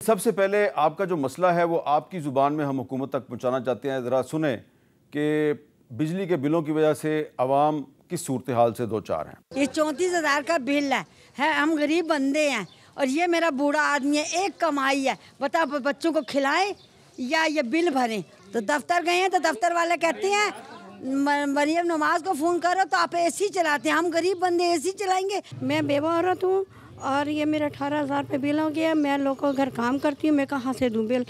سب سے پہلے آپ کا جو مسئلہ ہے وہ آپ کی زبان میں ہم حکومت تک پہنچانا چاہتے ہیں. ذرا سنیں کہ بجلی کے بلوں کی وجہ سے عوام کس صورتحال سے دوچار ہیں. یہ 34,000 کا بل ہے. ہم غریب بندے ہیں اور یہ میرا بوڑھا آدمی ہے, ایک کمائی ہے. بتا بچوں کو کھلائیں یا یہ بل بھریں. تو دفتر گئے ہیں تو دفتر والے کہتے ہیں مریم نواز کو فون کرو تو آپ اے سی چلاتے ہیں. ہم غریب بندے اے سی چلائیں گے. میں بیوہ عورت ہوں اور یہ میرا 18,000 روپے بل ہو گیا. میں لوگوں کے گھر کام کرتی ہوں, میں کہاں سے دوں بل.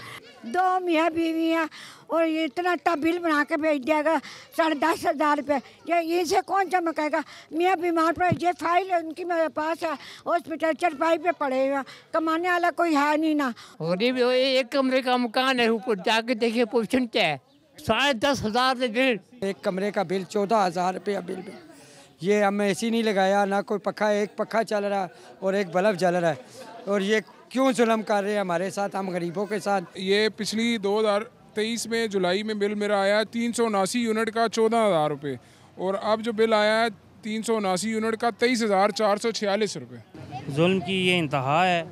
2 میاں بیوی ہیں اور یہ اتنا بل بنا کے بھیج دے گا 10,500 روپے. یہ سے کون چمکائے گا. میاں بیمار پڑے, یہ فائل ان کی میرے پاس ہے ہاسپٹل چرپائی پہ پڑے گا. کمانے والا کوئی ہے نہیں نا. غریب ایک کمرے کا مکان ہے, اوپر جا کے دیکھیے پوزیشن کیا ہے. 10,500 بل. ایک کمرے کا بل 14,000 روپیہ بل. یہ ہم اے سی نہیں لگایا, نہ کوئی پکھا, ایک پکھا چل رہا ہے اور ایک بلب جل رہا ہے. اور یہ کیوں ظلم کر رہے ہیں ہمارے ساتھ, ہم غریبوں کے ساتھ. یہ پچھلی 2023 میں جولائی میں بل میرا آیا 379 یونٹ کا 14,000 روپے, اور اب جو بل آیا ہے 379 یونٹ کا 23,446 روپے. ظلم کی یہ انتہا ہے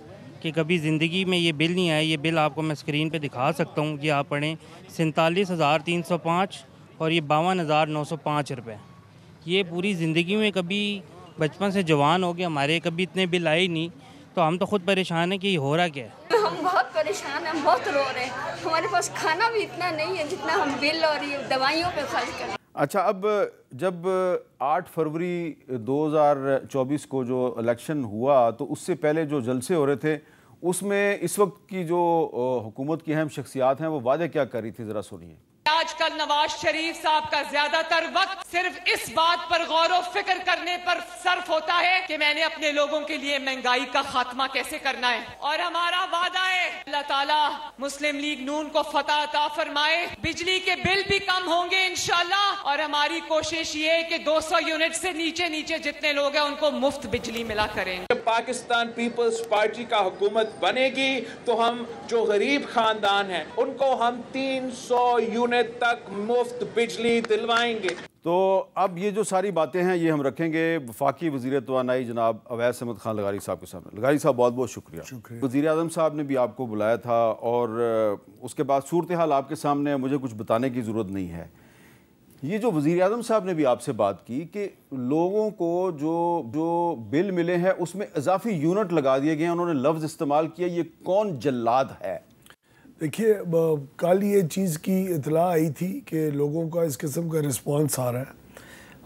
کہ کبھی زندگی میں یہ بل نہیں آئے. یہ بل آپ کو میں اسکرین پہ دکھا سکتا ہوں, یہ آپ پڑھیں 47,305 اور یہ 52,905 روپے. یہ پوری زندگی میں کبھی بچپن سے جوان ہو گئے ہمارے کبھی اتنے بل آئے نہیں, تو ہم تو خود پریشان ہیں کہ یہ ہو رہا کیا ہے. ہم بہت پریشان ہیں, ہم بہت رو رہے ہیں. ہمارے پاس کھانا بھی اتنا نہیں ہے جتنا ہم بل اور دوائیوں پہ خرچ کریں. اچھا, اب جب 8 فروری 2024 کو جو الیکشن ہوا تو اس سے پہلے جو جلسے ہو رہے تھے اس میں اس وقت کی جو حکومت کی اہم شخصیات ہیں وہ وعدے کیا کر رہی تھی, ذرا سنیے. آج کل نواز شریف صاحب کا زیادہ تر وقت صرف اس بات پر غور و فکر کرنے پر صرف ہوتا ہے کہ میں نے اپنے لوگوں کے لیے مہنگائی کا خاتمہ کیسے کرنا ہے. اور ہمارا وعدہ ہے اللہ تعالیٰ مسلم لیگ نون کو فتح عطا فرمائے, بجلی کے بل بھی کم ہوں گے انشاءاللہ, اور ہماری کوشش یہ ہے کہ 200 یونٹ سے نیچے جتنے لوگ ہیں ان کو مفت بجلی ملا کریں. جب پاکستان پیپلز پارٹی کا حکومت بنے گی تو ہم جو غریب خاندان ہیں ان کو ہم 300 یونٹ تک مفت بجلی دلوائیں گے. تو اب یہ جو ساری باتیں ہیں یہ ہم رکھیں گے وفاقی وزیر توانائی جناب اویس احمد خان لغاری صاحب کے سامنے. لغاری صاحب بہت بہت شکریہ. وزیر اعظم صاحب نے بھی آپ کو بلایا تھا اور اس کے بعد صورتحال آپ کے سامنے ہے, مجھے کچھ بتانے کی ضرورت نہیں ہے. یہ جو وزیر اعظم صاحب نے بھی آپ سے بات کی کہ لوگوں کو جو بل ملے ہیں اس میں اضافی یونٹ لگا دیے گئے ہیں, انہوں نے لفظ استعمال کیا یہ کون جلاد ہے. دیکھیے, کل یہ چیز کی اطلاع آئی تھی کہ لوگوں کا اس قسم کا رسپانس آ رہا ہے.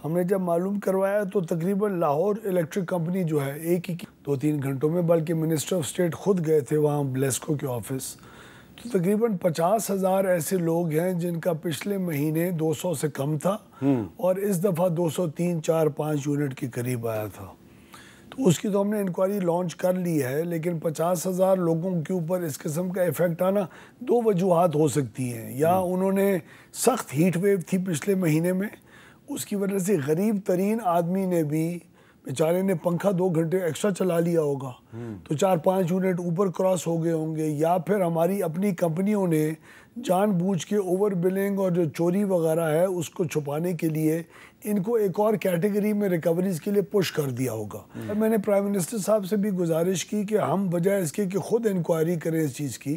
ہم نے جب معلوم کروایا تو تقریباً لاہور الیکٹرک کمپنی جو ہے ایک ہی 2-3 گھنٹوں میں, بلکہ منسٹر آف اسٹیٹ خود گئے تھے وہاں بلیسکو کے آفس, تو تقریباً 50,000 ایسے لوگ ہیں جن کا پچھلے مہینے 200 سے کم تھا اور اس دفعہ 203, 4, 5 یونٹ کے قریب آیا تھا. تو اس کی تو ہم نے انکوائری لانچ کر لی ہے, لیکن 50,000 لوگوں کے اوپر اس قسم کا ایفیکٹ آنا 2 وجوہات ہو سکتی ہیں. یا انہوں نے سخت ہیٹ ویو تھی پچھلے مہینے میں, اس کی وجہ سے غریب ترین آدمی نے بھی بیچارے نے پنکھا 2 گھنٹے ایکسٹرا چلا لیا ہوگا تو 4-5 یونٹ اوپر کراس ہو گئے ہوں گے. یا پھر ہماری اپنی کمپنیوں نے جان بوجھ کے اوور بلنگ اور جو چوری وغیرہ ہے اس کو چھپانے کے لیے ان کو ایک اور کیٹیگری میں ریکوریز کے لیے پش کر دیا ہوگا. میں نے پرائم منسٹر صاحب سے بھی گزارش کی کہ ہم بجائے اس کے کہ خود انکوائری کریں اس چیز کی,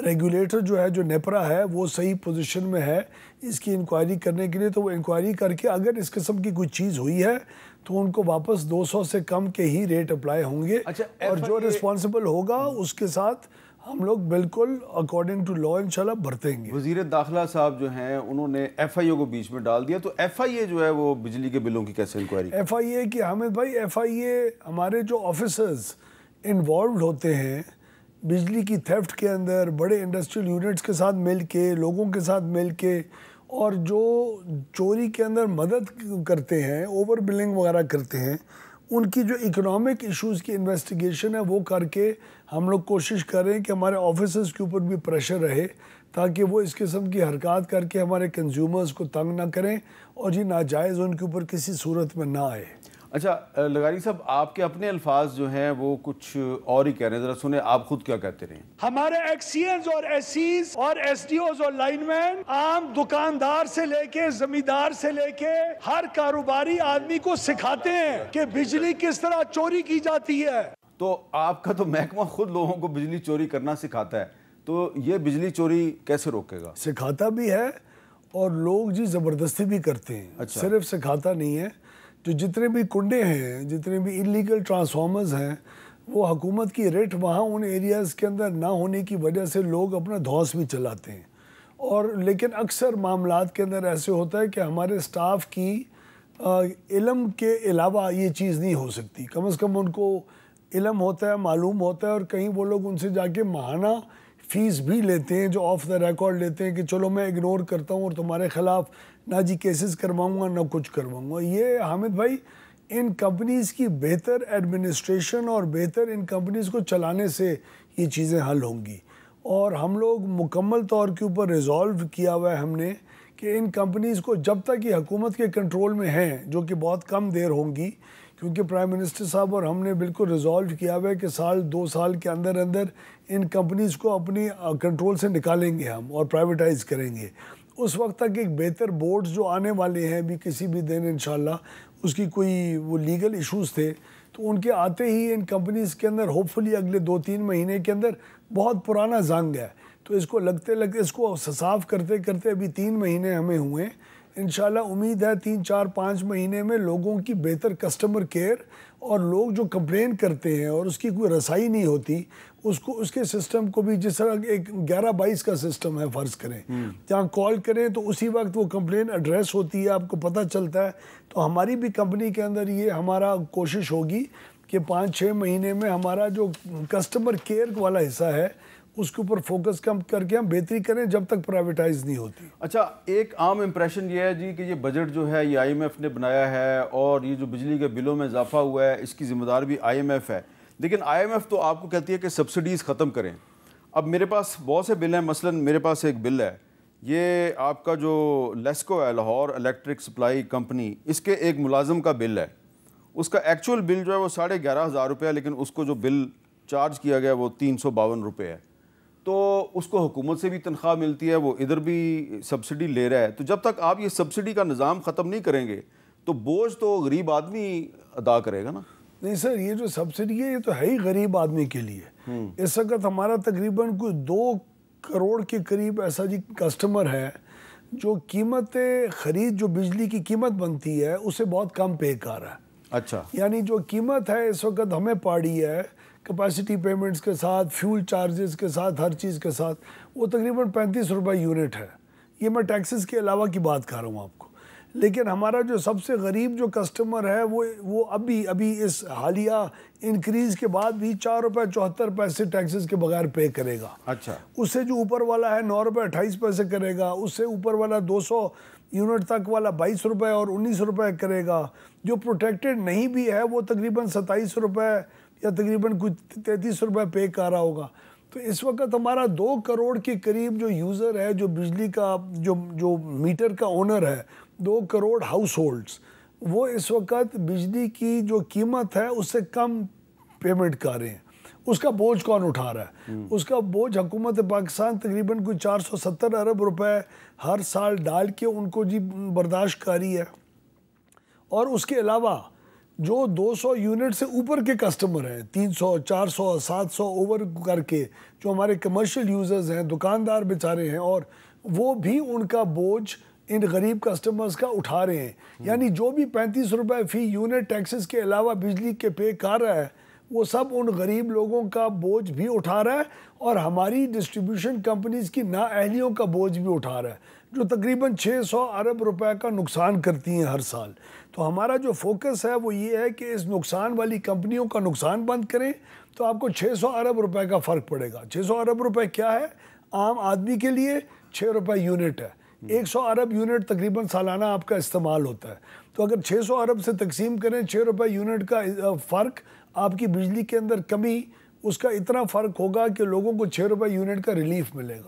ریگولیٹر جو ہے جو نیپرا ہے وہ صحیح پوزیشن میں ہے اس کی انکوائری کرنے کے لیے, تو وہ انکوائری کر کے اگر اس قسم کی کوئی چیز ہوئی ہے تو ان کو واپس 200 سے کم کے ہی ریٹ اپلائی ہوں گے. اور جو رسپانسبل ہوگا اس کے ساتھ ہم لوگ بالکل اکارڈنگ ٹو لا انشاءاللہ برتیں گے. وزیر داخلہ صاحب جو ہیں انہوں نے ایف آئی اے کو بیچ میں ڈال دیا, تو ایف آئی اے جو ہے وہ بجلی کے بلوں کی کیسے انکوائری؟ ایف آئی اے کی حامد بھائی, ایف آئی اے ہمارے جو آفیسرز انوالوڈ ہوتے ہیں بجلی کی تھیفٹ کے اندر, بڑے انڈسٹریل یونٹس کے ساتھ مل کے, لوگوں کے ساتھ مل کے, اور جو چوری کے اندر مدد کرتے ہیں, اوور بلنگ وغیرہ کرتے ہیں, ان کی جو اکنامک ایشوز کی انویسٹیگیشن ہے وہ کر کے ہم لوگ کوشش کریں کہ ہمارے آفیسرز کے اوپر بھی پریشر رہے تاکہ وہ اس قسم کی حرکات کر کے ہمارے کنزیومرز کو تنگ نہ کریں اور یہ ناجائز ان کے اوپر کسی صورت میں نہ آئے. اچھا لغاری صاحب, آپ کے اپنے الفاظ جو ہیں وہ کچھ اور ہی کہہ رہے ہیں, ذرا سنیں آپ خود کیا کہتے رہے ہیں. ہمارے ایکس سی ایز اور ایس سیز اور ایس ڈی اوز اور لائن مین عام دکاندار سے لے کے زمیندار سے لے کے ہر کاروباری آدمی کو سکھاتے ہیں کہ بجلی کس طرح چوری کی جاتی ہے. تو آپ کا تو محکمہ خود لوگوں کو بجلی چوری کرنا سکھاتا ہے، تو یہ بجلی چوری کیسے روکے گا؟ سکھاتا بھی ہے اور لوگ جی زبردستی بھی کرتے ہیں، صرف سکھاتا نہیں ہے. جو جتنے بھی کنڈے ہیں، جتنے بھی انلیگل ٹرانسفارمرز ہیں، وہ حکومت کی ریٹ وہاں ان ایریاز کے اندر نہ ہونے کی وجہ سے لوگ اپنا دھوس بھی چلاتے ہیں. اور لیکن اکثر معاملات کے اندر ایسے ہوتا ہے کہ ہمارے سٹاف کی علم کے علاوہ یہ چیز نہیں ہو سکتی. کم از کم ان کو علم ہوتا ہے، معلوم ہوتا ہے، اور کہیں وہ لوگ ان سے جا کے ماہانہ فیس بھی لیتے ہیں جو آف دا ریکارڈ لیتے ہیں کہ چلو میں اگنور کرتا ہوں اور تمہارے خلاف نہ جی کیسز کرواؤں گا نہ کچھ کرواؤں گا. یہ حامد بھائی ان کمپنیز کی بہتر ایڈمنسٹریشن اور بہتر ان کمپنیز کو چلانے سے یہ چیزیں حل ہوں گی. اور ہم لوگ مکمل طور کے اوپر ریزالو کیا ہوا ہے ہم نے کہ ان کمپنیز کو جب تک یہ حکومت کے کنٹرول میں ہیں، جو کہ بہت کم دیر ہوں گی، کیونکہ پرائم منسٹر صاحب اور ہم نے بالکل ریزالو کیا ہوا ہے کہ سال 2 سال کے اندر اندر ان کمپنیز کو اپنی کنٹرول سے نکالیں گے ہم اور پرائیویٹائز کریں گے. اس وقت تک ایک بہتر بورڈز جو آنے والے ہیں بھی کسی بھی دن انشاءاللہ، اس کی کوئی وہ لیگل ایشوز تھے تو ان کے آتے ہی ان کمپنیز کے اندر ہوپ فلی اگلے 2-3 مہینے کے اندر بہت پرانا زنگ ہے تو اس کو لگتے اس کو صاف کرتے کرتے ابھی 3 مہینے ہمیں ہوئے. انشاءاللہ امید ہے 3-4-5 مہینے میں لوگوں کی بہتر کسٹمر کیئر اور لوگ جو کمپلین کرتے ہیں اور اس کی کوئی رسائی نہیں ہوتی، اس کے سسٹم کو بھی، جس طرح ایک 11-22 کا سسٹم ہے فرض کریں، جہاں کال کریں تو اسی وقت وہ کمپلین ایڈریس ہوتی ہے، آپ کو پتہ چلتا ہے. تو ہماری بھی کمپنی کے اندر یہ ہمارا کوشش ہوگی کہ 5-6 مہینے میں ہمارا جو کسٹمر کیئر والا حصہ ہے اس کے اوپر فوکس کم کر کے ہم بہتری کریں جب تک پرائیویٹائز نہیں ہوتی. اچھا، ایک عام امپریشن یہ ہے جی کہ یہ بجٹ جو ہے یہ IMF نے بنایا ہے اور یہ جو بجلی کے بلوں میں اضافہ ہوا ہے اس کی ذمہ دار بھی IMF ہے، لیکن IMF تو آپ کو کہتی ہے کہ سبسڈیز ختم کریں. اب میرے پاس بہت سے بل ہیں، مثلا میرے پاس ایک بل ہے، یہ آپ کا جو لیسکو ہے، لاہور الیکٹرک سپلائی کمپنی، اس کے ایک ملازم کا بل ہے. اس کا ایکچول بل جو ہے وہ 11,500 روپے ہے، لیکن اس کو جو بل چارج کیا گیا وہ 352 روپے ہے. تو اس کو حکومت سے بھی تنخواہ ملتی ہے، وہ ادھر بھی سبسڈی لے رہا ہے. تو جب تک آپ یہ سبسڈی کا نظام ختم نہیں کریں گے تو بوجھ تو غریب آدمی ادا کرے گا نا. نہیں سر، یہ جو سبسڈی ہے یہ تو ہے ہی غریب آدمی کے لیے. اس وقت ہمارا تقریباً کوئی 2 کروڑ کے قریب ایسا جی کسٹمر ہے جو قیمت خرید، جو بجلی کی قیمت بنتی ہے اسے بہت کم پے کر رہا ہے. اچھا، یعنی جو قیمت ہے اس وقت ہمیں پاڑی ہے کیپیسٹی پیمنٹس کے ساتھ، فیول چارجز کے ساتھ، ہر چیز کے ساتھ، وہ تقریباً 35 روپے یونٹ ہے. یہ میں ٹیکسز کے علاوہ کی بات کر رہا ہوں آپ کو. لیکن ہمارا جو سب سے غریب جو کسٹمر ہے وہ ابھی اس حالیہ انکریز کے بعد بھی 4 روپے 74 پیسے ٹیکسز کے بغیر پے کرے گا. اچھا، اس سے جو اوپر والا ہے 9 روپے 28 پیسے کرے گا. اس سے اوپر والا 200 یونٹ تک والا 22 روپے اور 19 روپے کرے گا. جو پروٹیکٹڈ نہیں بھی ہے وہ تقریباً 27 روپے یا تقریباً کچھ 33 روپے پے کر رہا ہوگا. تو اس وقت ہمارا 2 کروڑ کے قریب جو یوزر ہے، جو بجلی کا جو میٹر کا اونر ہے، 2 کروڑ ہاؤس ہولڈز، وہ اس وقت بجلی کی جو قیمت ہے اس سے کم پیمنٹ کر رہے ہیں. اس کا بوجھ کون اٹھا رہا ہے؟ اس کا بوجھ حکومت پاکستان تقریباً کوئی 470 ارب روپے ہر سال ڈال کے ان کو جی برداشت کاری ہے. اور اس کے علاوہ جو 200 یونٹ سے اوپر کے کسٹمر ہیں، 300 400 700 اوور کر کے جو ہمارے کمرشل یوزرز ہیں، دکاندار بیچارے ہیں، اور وہ بھی ان کا بوجھ ان غریب کسٹمرز کا اٹھا رہے ہیں. یعنی جو بھی 35 روپے فی یونٹ ٹیکسز کے علاوہ بجلی کے پے کر رہا ہے وہ سب ان غریب لوگوں کا بوجھ بھی اٹھا رہا ہے اور ہماری ڈسٹریبیوشن کمپنیز کی نااہلیوں کا بوجھ بھی اٹھا رہا ہے، جو تقریباً 600 ارب روپے کا نقصان کرتی ہیں ہر سال. تو ہمارا جو فوکس ہے وہ یہ ہے کہ اس نقصان والی کمپنیوں کا نقصان بند کریں تو آپ کو 600 ارب روپے کا فرق پڑے گا. 600 ارب روپے کیا ہے؟ عام آدمی کے لیے 6 روپے یونٹ ہے. 100 ارب یونٹ تقریباً سالانہ آپ کا استعمال ہوتا ہے. تو اگر 600 ارب سے تقسیم کریں 6 روپے یونٹ کا فرق آپ کی بجلی کے اندر کمی، اس کا اتنا فرق ہوگا کہ لوگوں کو 6 روپے یونٹ کا ریلیف ملے گا.